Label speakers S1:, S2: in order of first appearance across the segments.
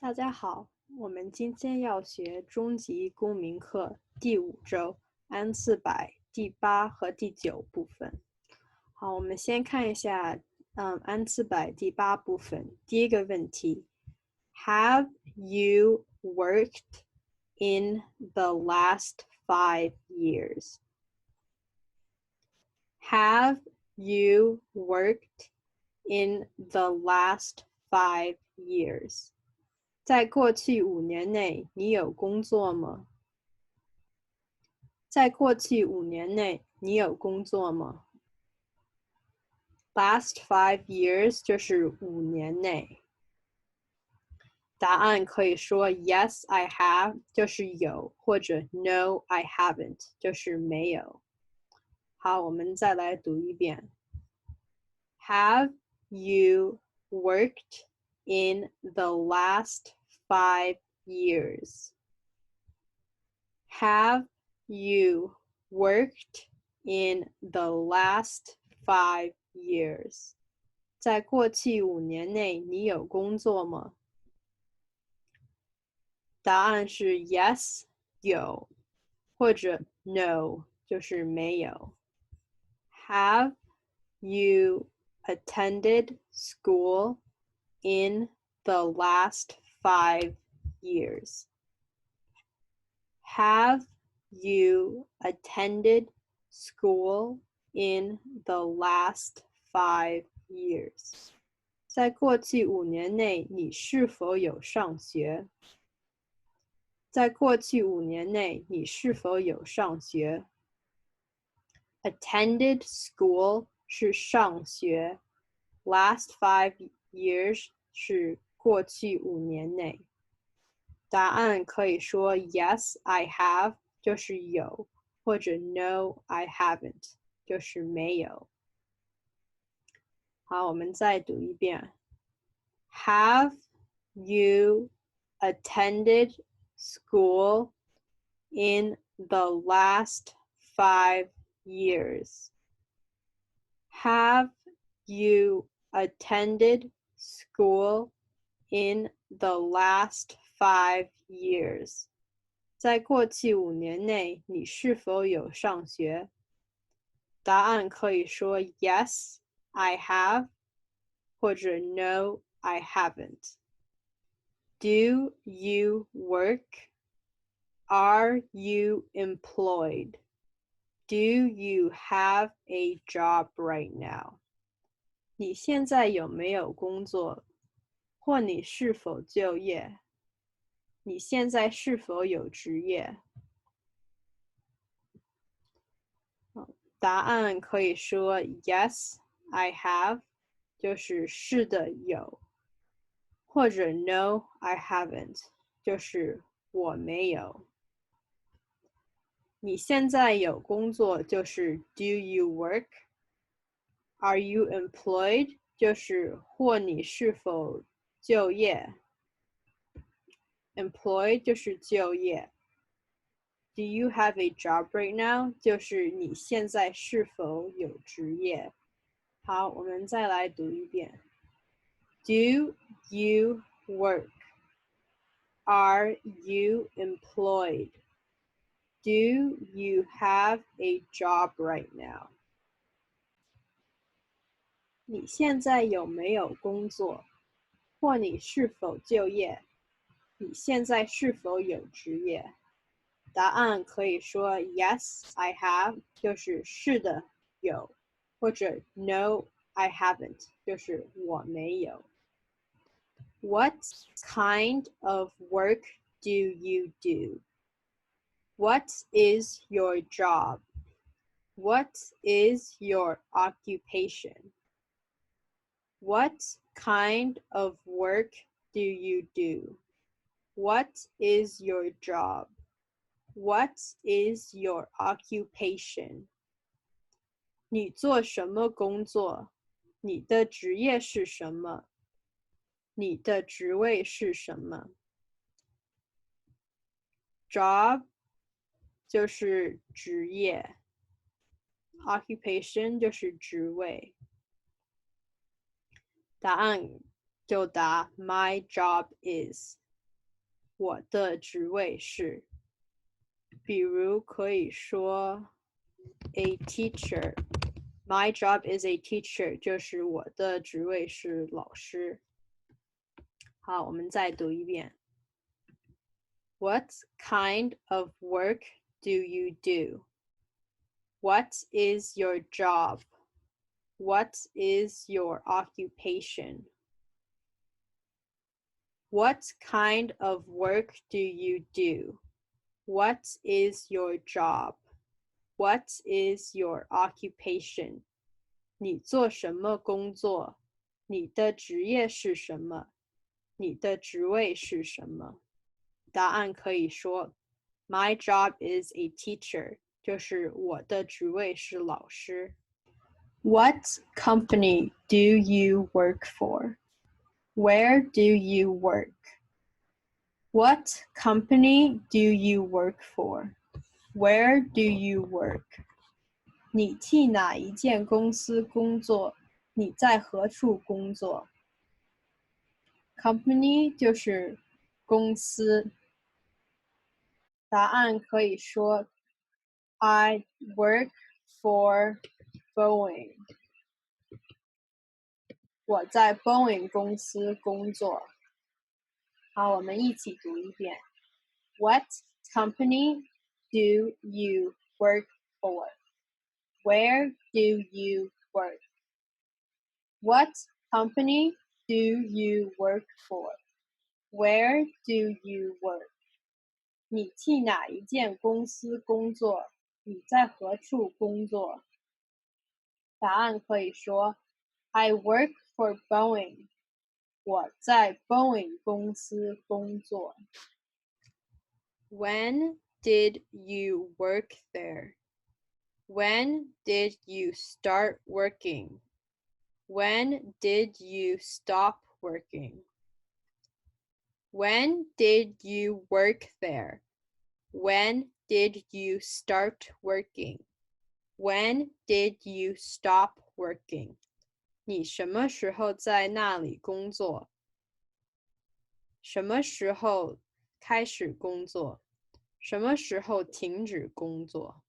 S1: 大家好，我们今天要学中级公民课第5周N 400第8和第9部分。好，我们先看一下N 400第8部分。第一个问题 ，Have you worked in the last 5 years? Have you worked in the last 5 years?在过去5年内，你有工作吗？在过去5年内，你有工作吗 ？Last 5 years 就是5年内。答案可以说 Yes, I have 就是有，或者 No, I haven't 就是没有。好，我们再来读一遍。Have you worked in the last 5 years? Have you worked in the last 5 years? 在过去5年内，你有工作吗？答案是 yes 有，或者 no 就是没有。Have you attended school in the last 5 years? Have you attended school in the last 5 years? 在过去5年内，你是否有上学？在过去5年内，你是否有上学 ？Attended school 是上学 ，last 5 years 是过去5年内。答案可以说 Yes, I have 就是有，或者 No, I haven't 就是没有。好，我们再读一遍。Have you attended school in the last 5 years? Have you attended school in the last 5 years? 在过去5年内，你是否有上学？答案可以说 Yes, I have 或者 No, I haven't. Do you work? Are you employed? Do you have a job right now? 你现在有没有工作？或你是否就业？你现在是否有职业？答案可以说 Yes, I have 就是是的有，或者 No, I haven't 就是我没有。你现在有工作就是 Do you work? Are you employed? 就是或你是否就业。Employed 就是就业。Do you have a job right now? 就是你现在是否有职业。好，我们再来读一遍。Do you work? Are you employed? Do you have a job right now? 你现在有没有工作？或你是否就业？你现在是否有职业？答案可以说 Yes, I have 就是是的有，或者 No, I haven't 就是我没有。What kind of work do you do? What is your job? What is your occupation? What kind of work do you do? What is your job? What is your occupation? 你做什么工作？你的职业是什么？你的职位是什么 ？Job 就是职业 ，occupation 就是职位。答案就答 My job is 我的职位是。比如可以说 a teacher. My job is a teacher. 就是我的职位是老师。好，我们再读一遍。What kind of work do you do? What is your job? What is your occupation? What kind of work do you do? What is your job? What is your occupation? 你做什么工作？你的职业是什么？你的职位是什么？答案可以说 My job is a teacher. 就是我的职位是老师。What company do you work for? Where do you work? What company do you work for? Where do you work? 你替哪一间公司工作？你在何处工作？ Company 就是公司。答案可以说 I work for Boeing. 我在 Boeing 公司工作。好，我们一起读一遍。What company do you work for? Where do you work? What company do you work for? Where do you work? 你替哪一间公司工作？你在何处工作？答案可以说 I work for Boeing. 我在 Boeing 公司工作。When did you work there? When did you start working? When did you stop working? When did you work there? When did you start working? When did you stop working? 你什么时候在那里工作？什么时候开始工作？什么时候停止工作？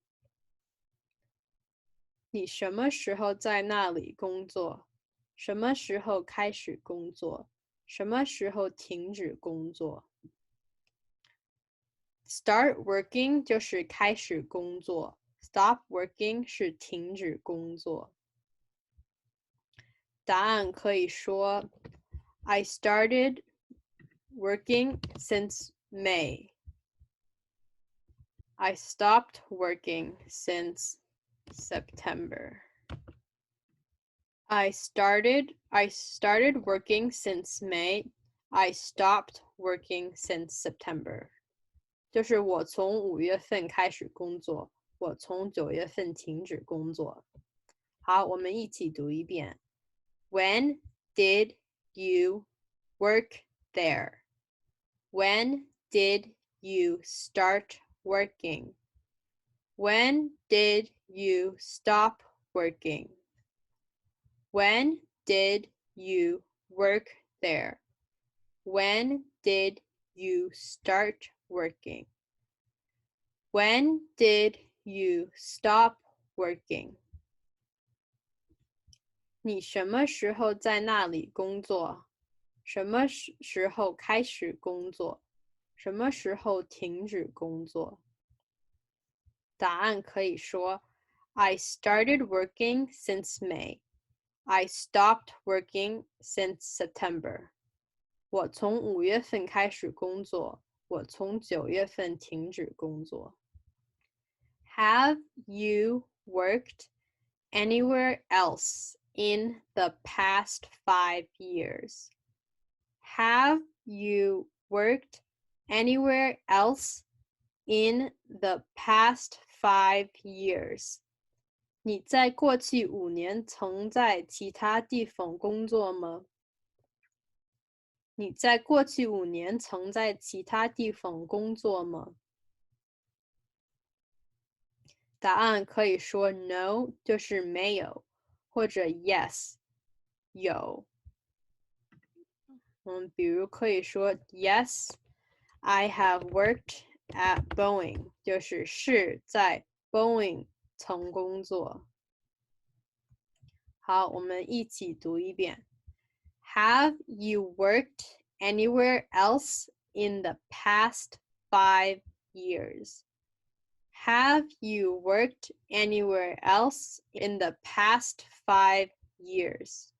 S1: 你什么时候在那里工作？什么时候开始工作？什么时候停止工作？ Start working 就是开始工作 ，stop working 是停止工作。答案可以说 I started working since May. I stopped working since September. I started working since May. I stopped working since September. 就是我从5月份开始工作，我从9月份停止工作。好，我们一起读一遍。When did you work there? When did you start working? When did you stop working? When did you work there? When did you start working? When did you stop working? 你什么时候在那里工作？什么时候开始工作？什么时候停止工作？答案可以说 I started working since May. I stopped working since September. 我从5月份开始工作，我从9月份停止工作。Have you worked anywhere else in the past 5 years? Have you worked anywhere else in the past 5 years? 你在过去5年曾在其他地方工作吗？你在过去5年曾在其他地方工作吗？答案可以说 no 就是没有，或者 yes 有。比如可以说 yes, I have worked at Boeing，是在 Boeing 曾工作。好，我们一起读一遍。Have you worked anywhere else in the past 5 years? Have you worked anywhere else in the past 5 years?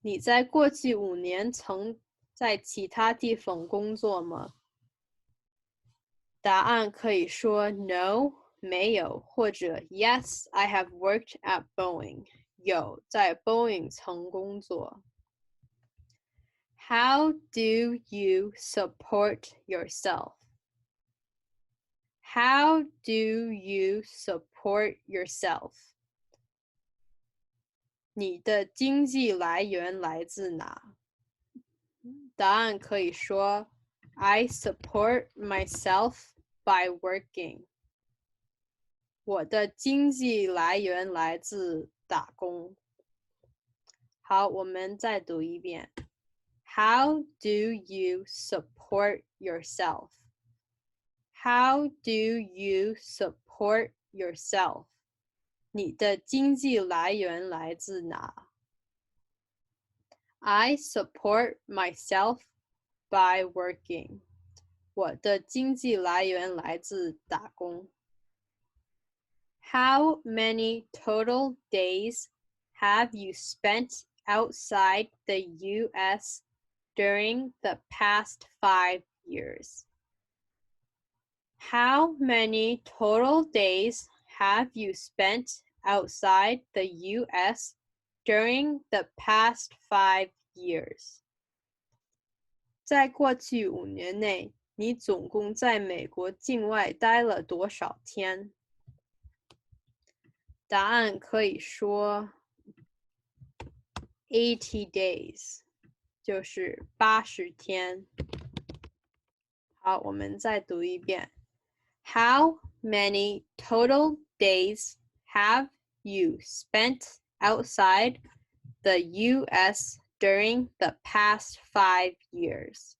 S1: 你在过去5年曾在其他地方工作吗？答案可以说 No， 没有，或者 Yes, I have worked at Boeing， 有，在 Boeing 曾工作。How do you support yourself? How do you support yourself? 你的经济来源来自哪？答案可以说 I support myself by working. 我的经济来源来自打工。好，我们再读一遍。How do you support yourself? How do you support yourself? 你的经济来源来自哪？ I support myself by working. 我的经济来源来自打工。How many total days have you spent outside the U.S. during the past 5 years? How many total days have you spent outside the U.S. during the past 5 years? 在过去5年内，你总共在美国境外待了多少天？答案可以说80 days， 就是80天。好，我们再读一遍。How many total days have you spent outside the U.S. during the past 5 years?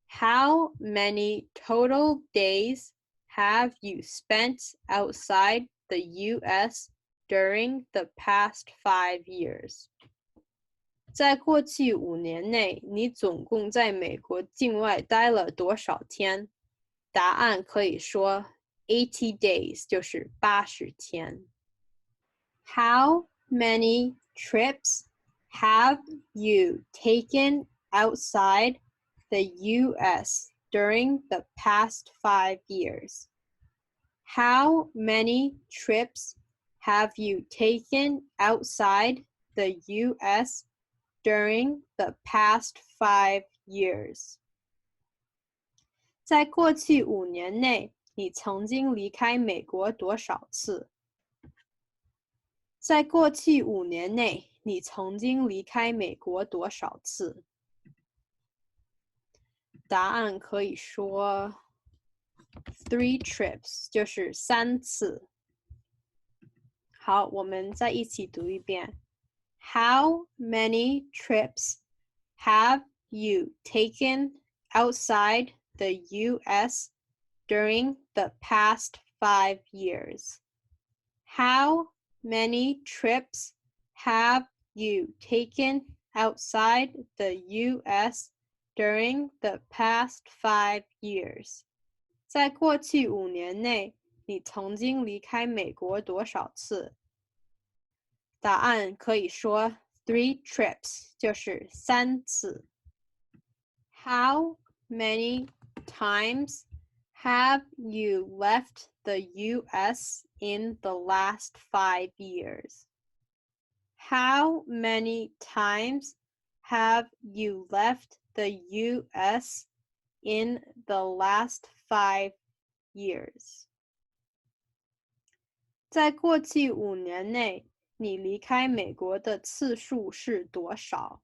S1: How many total days have you spent outside the U.S. during the past 5 years? 在过去5年内，你总共在美国境外待了多少天？答案可以说80 days， 就是80天。How many trips have you taken outside the U.S. during the past 5 years? How many trips have you taken outside the U.S. during the past 5 years? 在过去5年内，你曾经离开美国多少次？在过去5年内，你曾经离开美国多少次？答案可以说 3 trips， 就是3次。好，我们再一起读一遍。How many trips have you taken outside the U.S. during the past 5 years? How many trips have you taken outside the U.S. during the past 5 years? 在过去5年内，你曾经离开美国多少次？答案可以说 3 trips， 就是3次。How many times have you left the U.S. in the last 5 years? How many times have you left the U.S. in the last 5 years? 在过去5年内，你离开美国的次数是多少？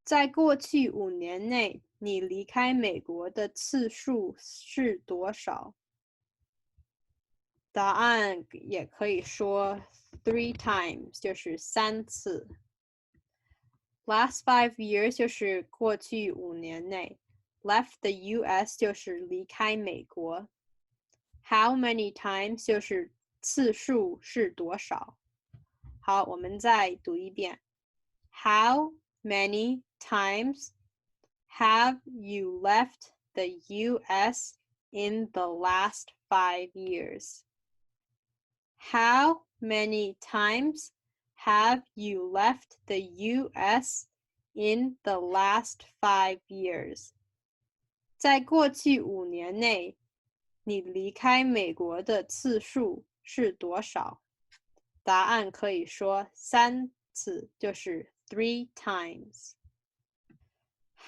S1: 在过去5年内，你离开美国的次数是多少？答案也可以说 3 times， 就是3次。Last 5 years 就是过去5年内。left the U.S. 就是离开美国。How many times 就是次数是多少。好，我们再读一遍。How many times have you left the U.S. in the last 5 years? How many times have you left the U.S. in the last 5 years? 在过去5年内，你离开美国的次数是多少？答案可以说3次，就是 3 times.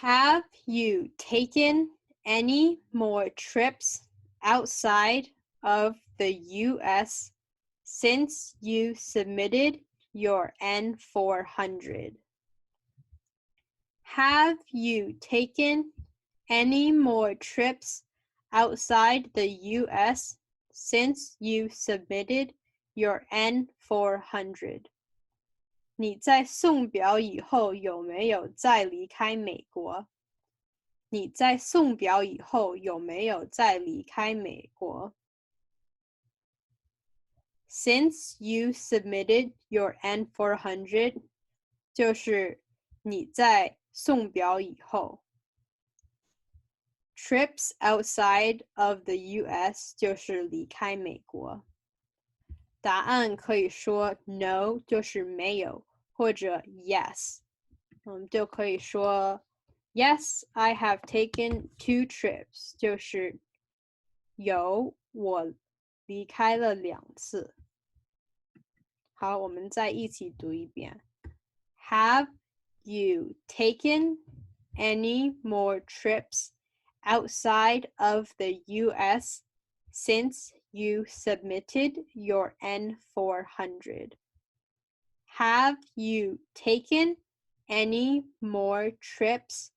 S1: Have you taken any more trips outside of the U.S. since you submitted your N400? Have you taken any more trips outside the U.S. since you submitted your N400? 你在送表以后有没有再离开美国？你在送表以后有没有再离开美国？ Since you submitted your N400 就是你在送表以后。Trips outside of the U.S. 就是离开美国。答案可以说 no 就是没有，或者 yes， 就可以说 yes, I have taken 2 trips， 就是有我离开了2次。好，我们再一起读一遍。Have you taken any more trips outside of the U.S. since you submitted your N400? Have you taken any more trips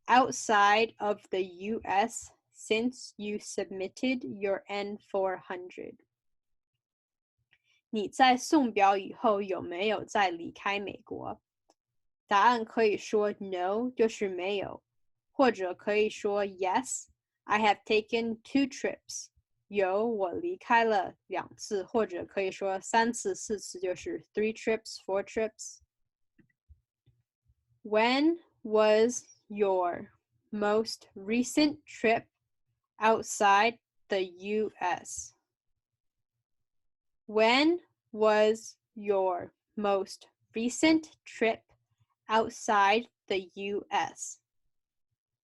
S1: outside of the U.S. since you submitted your N400? 你在送表以后有没有再离开美国？答案可以说 no 就是没有，或者可以说 yes, I have taken 2 trips. 有我离开了2次，或者可以说3次、4次，就是 3 trips, 4 trips. When was your most recent trip outside the U.S.? When was your most recent trip outside the U.S.?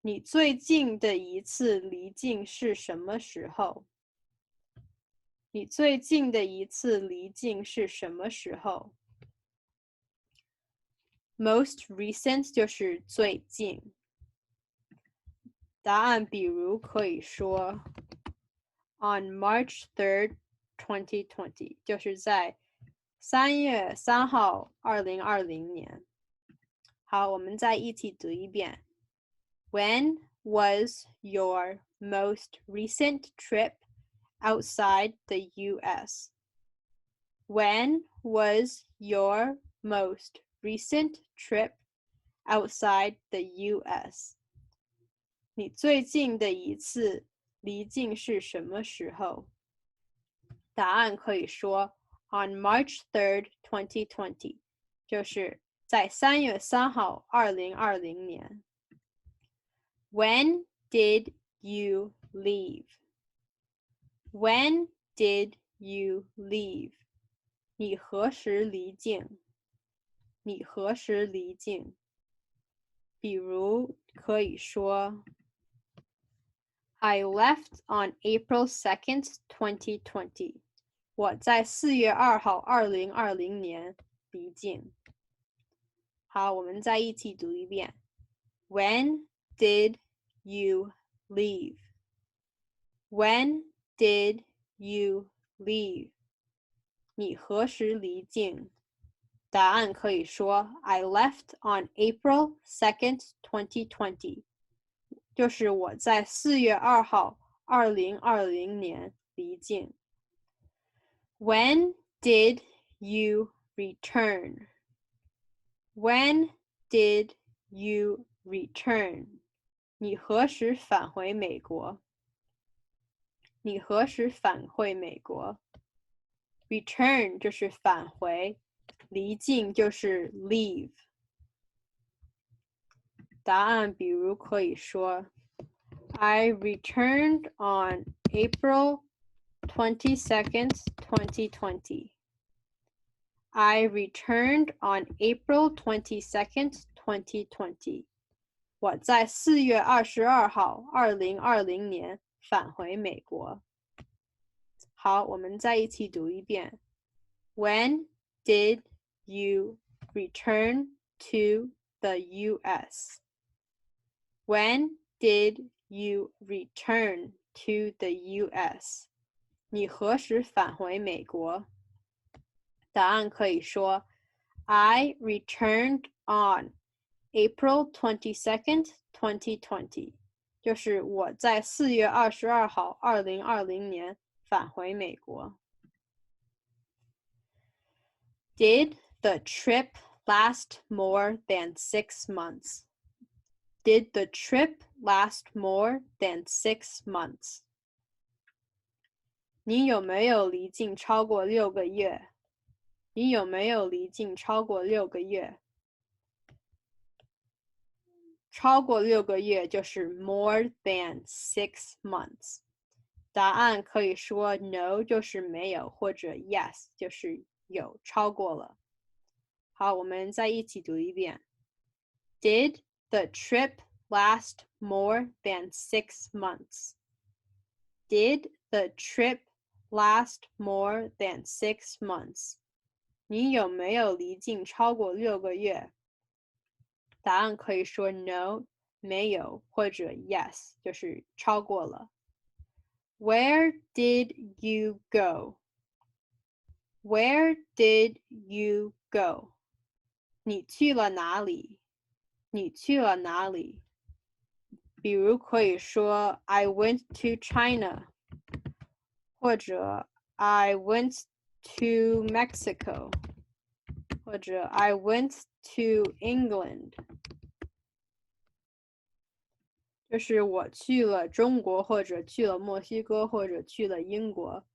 S1: 你最近的一次离境是什么时候？你最近的一次离境是什么时候？ Most recent 就是最近。答案比如可以说 On March 3rd, 2020， 就是在3月3号2020年。好，我们再一起读一遍。When was your most recent trip outside the U.S.? When was your most recent trip outside the U.S.? 你最近的一次离境是什么时候？答案可以说 On March 3rd, 2020， 就是在3月3号2020年。When did you leave? When did you leave? 你何时离境？你何时离境？比如可以说 I left on April 2nd, 2020. 我在4月2号2020年离境。好，我们再一起读一遍。When did you leave? When did you leave? 你何时离境？答案可以说 I left on April 2nd, 2020. 就是我在4月2号2020年离境。When did you return? When did you return? 你何时返回美国？你何时返回美国 ？Return 就是返回，离境就是 leave。答案比如可以说 I returned on April 22nd, 2020. I returned on April 22nd, 2020. 我在4月22号，2020年返回美国。好，我们再一起读一遍。When did you return to the U.S.? When did you return to the U.S.? 你何时返回美国？答案可以说 I returned on April 22nd, 2020. 就是我在4月22号，2020年返回美国。Did the trip last more than 6 months? Did the trip last more than 6 months? 你有没有离境超过6个月？你有没有离境超过6个月？超过6个月就是 more than 6 months。答案可以说 no 就是没有，或者 yes 就是有，超过了。好，我们再一起读一遍。Did the trip last more than 6 months? Did the trip last more than 6 months? 你有没有离境超过6个月？答案可以说 no 没有，或者 yes 就是超过了。Where did you go? Where did you go? 你去了哪里？你去了哪里？比如可以说 I went to China 或者 I went to Mexico 或者 I went to England 就是我去了中国或者去了墨西哥或者去了英国。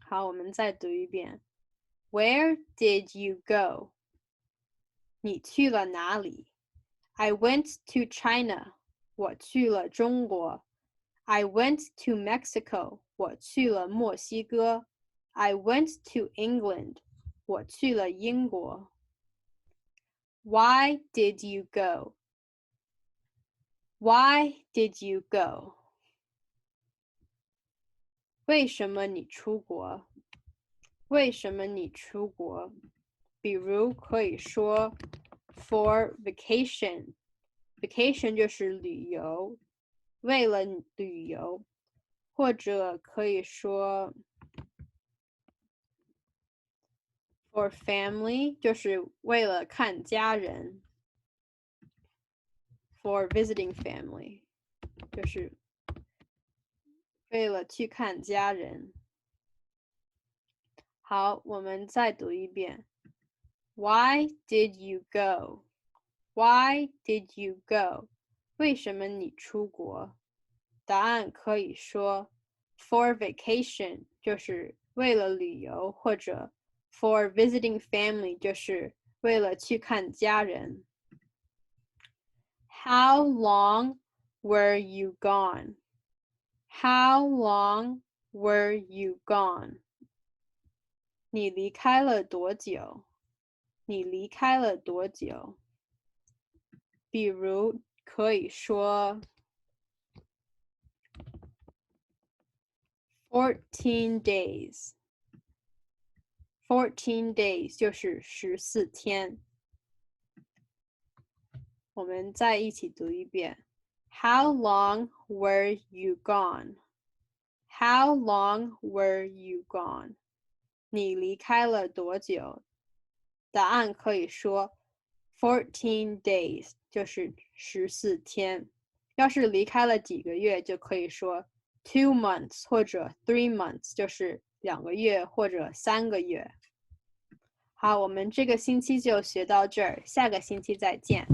S1: 好，我们再读一遍。Where did you go? 你去了哪里？ I went to China. 我去了中国。I went to Mexico. 我去了墨西哥。I went to England. 我去了英国。Why did you go? Why did you go? 为什么你出国？为什么你出国？比如可以说 for vacation. Vacation 就是旅游，为了旅游，或者可以说 for family 就是为了看家人。For visiting family 就是为了去看家人。好，我们再读一遍。Why did you go? Why did you go? 为什么你出国？答案可以说 for vacation 就是为了旅游，或者 for visiting family 就是为了去看家人。How long were you gone? How long were you gone? 你离开了多久？你离开了多久？比如可以说 14 days. 14 days 就是14天。我们再一起读一遍。How long were you gone? How long were you gone? 你离开了多久？答案可以说 14 days 就是14天。要是离开了几个月，就可以说 2 months 或者 3 months 就是2个月或者3个月。好，我们这个星期就学到这儿，下个星期再见。